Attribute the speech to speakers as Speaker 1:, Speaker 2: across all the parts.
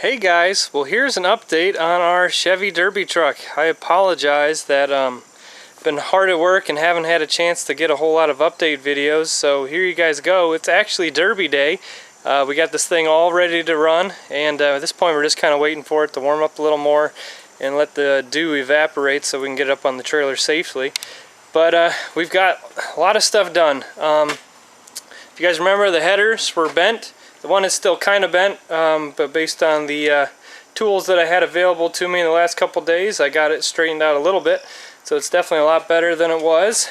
Speaker 1: Hey guys, well here's an update on our Chevy Derby truck. I apologize that been hard at work and haven't had a chance to get a whole lot of update videos, so here you guys go. It's actually Derby day. We got this thing all ready to run, and at this point we're just kind of waiting for it to warm up a little more and let the dew evaporate so we can get up on the trailer safely. But we've got a lot of stuff done. If you guys remember, the headers were bent. The one is still kind of bent, but based on the tools that I had available to me in the last couple days, I got it straightened out a little bit. So it's definitely a lot better than it was.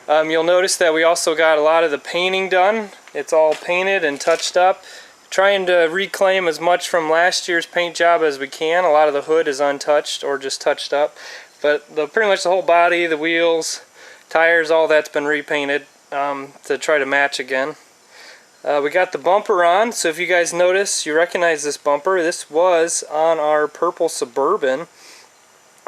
Speaker 1: You'll notice that we also got a lot of the painting done. It's all painted and touched up. Trying to reclaim as much from last year's paint job as we can. A lot of the hood is untouched or just touched up. But pretty much the whole body, the wheels, tires, all that's been repainted to try to match again. We got the bumper on, so if you guys notice, you recognize this bumper. This was on our purple Suburban.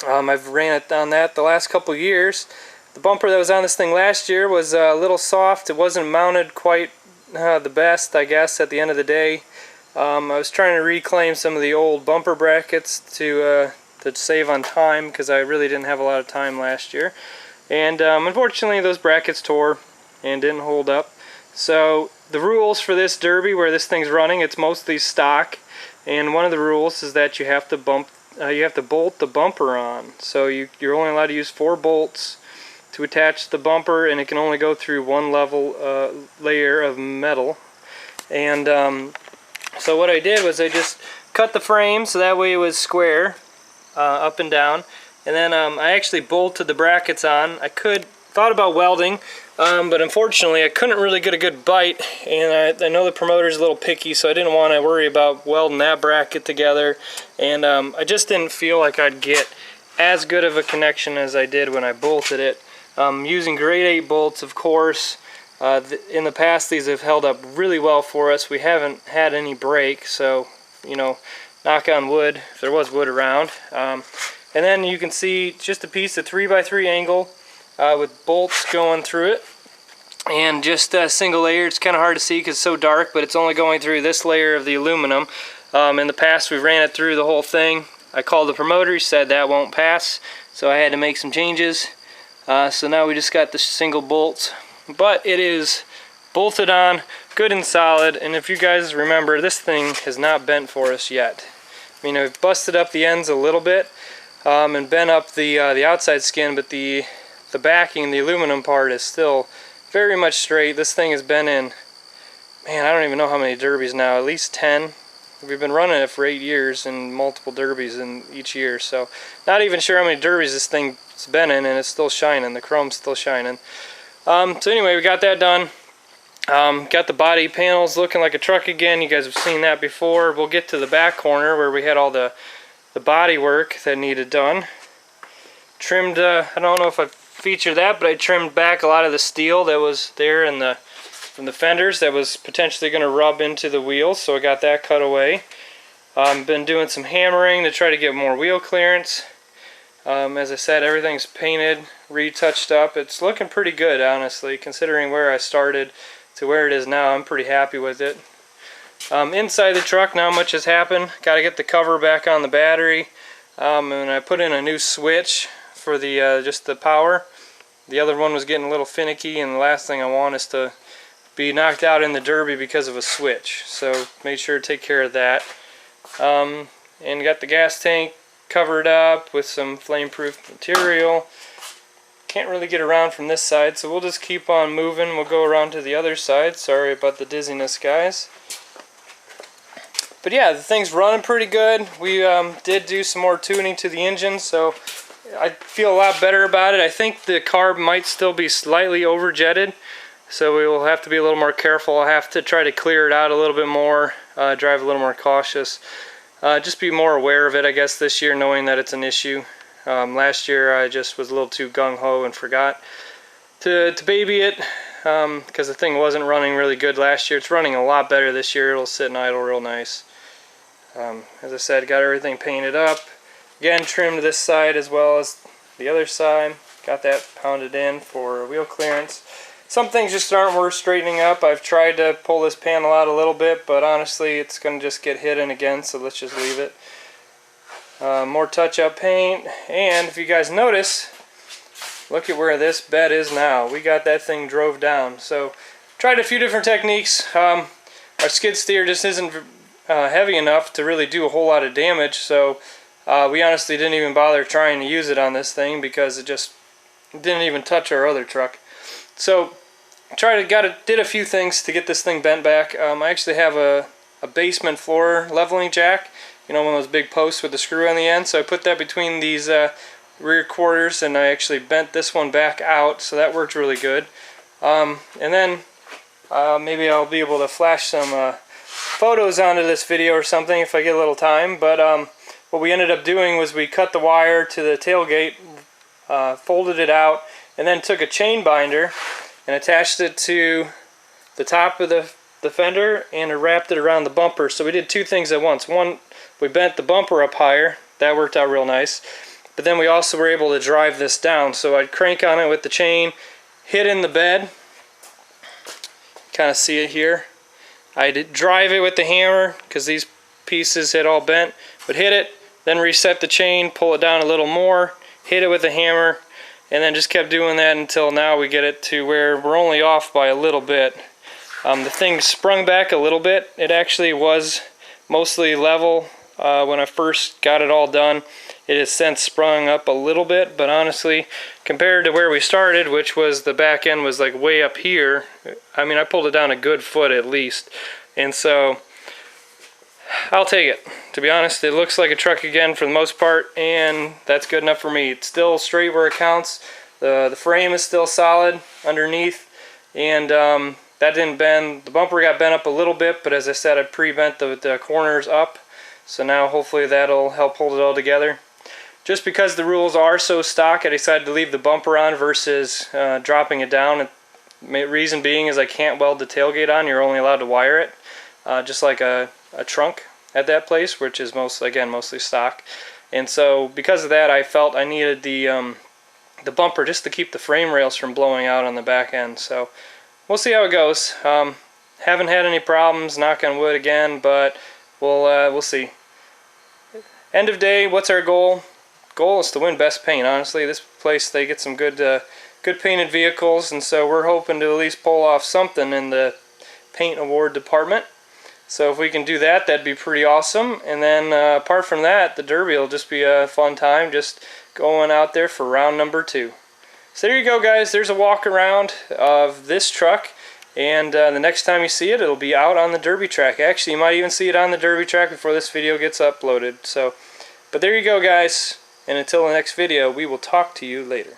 Speaker 1: I've ran it on that the last couple years. The bumper that was on this thing last year was a little soft. It wasn't mounted quite the best, I guess, at the end of the day. I was trying to reclaim some of the old bumper brackets to save on time, because I really didn't have a lot of time last year. And unfortunately those brackets tore and didn't hold up. So the rules for this Derby, where this thing's running, it's mostly stock, and one of the rules is that you have to bolt the bumper on. So you're only allowed to use 4 bolts to attach the bumper, and it can only go through one layer of metal. And so what I did was I just cut the frame so that way it was square up and down, and then I actually bolted the brackets on. Thought about welding, but unfortunately I couldn't really get a good bite, and I know the promoter's a little picky, so I didn't want to worry about welding that bracket together, and I just didn't feel like I'd get as good of a connection as I did when I bolted it. Using grade 8 bolts, of course. In the past these have held up really well for us. We haven't had any break, so you know, knock on wood if there was wood around. And then you can see just a piece of 3x3 angle with bolts going through it, and just a single layer. It's kind of hard to see because it's so dark, but it's only going through this layer of the aluminum. In the past we ran it through the whole thing. I called the promoter, he said that won't pass, so I had to make some changes. So now we just got the single bolts, but it is bolted on good and solid. And if you guys remember, this thing has not bent for us yet. I mean, I've busted up the ends a little bit and bent up the outside skin, but the backing, the aluminum part, is still very much straight. This thing has been in, man, I don't even know how many derbies now, at least 10. We've been running it for 8 years and multiple derbies in each year, so not even sure how many derbies this thing's been in, and it's still shining. The chrome's still shining. So anyway, we got that done. Got the body panels looking like a truck again. You guys have seen that before. We'll get to the back corner where we had all the body work that needed done. Trimmed, I don't know if I featured that, but I trimmed back a lot of the steel that was there from the fenders that was potentially going to rub into the wheels, so I got that cut away. Been doing some hammering to try to get more wheel clearance. As I said, everything's painted, retouched up. It's looking pretty good, honestly, considering where I started to where it is now. I'm pretty happy with it. Inside the truck, not much has happened. Got to get the cover back on the battery, and I put in a new switch for the just the power. The other one was getting a little finicky, and the last thing I want is to be knocked out in the Derby because of a switch. So made sure to take care of that. And got the gas tank covered up with some flame-proof material. Can't really get around from this side, so we'll just keep on moving. We'll go around to the other side. Sorry about the dizziness, guys. But yeah, the thing's running pretty good. We did do some more tuning to the engine, so I feel a lot better about it. I think the carb might still be slightly overjetted, so we will have to be a little more careful. I'll have to try to clear it out a little bit more, drive a little more cautious. Just be more aware of it, I guess, this year, knowing that it's an issue. Last year I just was a little too gung-ho and forgot to baby it, because the thing wasn't running really good last year. It's running a lot better this year. It'll sit and idle real nice. As I said, got everything painted up. Again, trimmed this side as well as the other side. Got that pounded in for wheel clearance. some things just aren't worth straightening up. I've tried to pull this panel out a little bit, but honestly it's going to just get hidden again, so let's just leave it. More touch-up paint, and if you guys notice, look at where this bed is now. We got that thing drove down. So tried a few different techniques. Our skid steer just isn't heavy enough to really do a whole lot of damage, so we honestly didn't even bother trying to use it on this thing because it just didn't even touch our other truck. So did a few things to get this thing bent back. I actually have a basement floor leveling jack, you know, one of those big posts with the screw on the end, so I put that between these rear quarters, and I actually bent this one back out, so that worked really good. And then maybe I'll be able to flash some photos onto this video or something if I get a little time. But what we ended up doing was we cut the wire to the tailgate, folded it out, and then took a chain binder and attached it to the top of the fender and wrapped it around the bumper. So we did two things at once. One, we bent the bumper up higher. That worked out real nice. But then we also were able to drive this down. So I'd crank on it with the chain, hit in the bed. Kind of see it here. I'd drive it with the hammer because these pieces had all bent. But hit it, then reset the chain, pull it down a little more, hit it with the hammer, and then just kept doing that until now we get it to where we're only off by a little bit. The thing sprung back a little bit. It actually was mostly level when I first got it all done. It has since sprung up a little bit, but honestly, compared to where we started, which was the back end was like way up here, I mean, I pulled it down a good foot at least. And so, I'll take it. To be honest, it looks like a truck again for the most part, and that's good enough for me. It's still straight where it counts. The frame is still solid underneath, and that didn't bend. The bumper got bent up a little bit, but as I said, I pre-bent the corners up. So now hopefully that'll help hold it all together. Just because the rules are so stock, I decided to leave the bumper on versus dropping it down. Reason being is I can't weld the tailgate on. You're only allowed to wire it, just like a trunk at that place, which is mostly stock. And so because of that, I felt I needed the bumper just to keep the frame rails from blowing out on the back end. So we'll see how it goes. Haven't had any problems, knock on wood again, but we'll see. End of day, what's our goal? Goal is to win best paint. Honestly, this place, they get some good painted vehicles, and so we're hoping to at least pull off something in the paint award department. So if we can do that, that'd be pretty awesome. And then apart from that, the Derby will just be a fun time, just going out there for round number 2. So there you go, guys. There's a walk around of this truck, and the next time you see it, it'll be out on the Derby track. Actually, you might even see it on the Derby track before this video gets uploaded. So, but there you go, guys. And until the next video, we will talk to you later.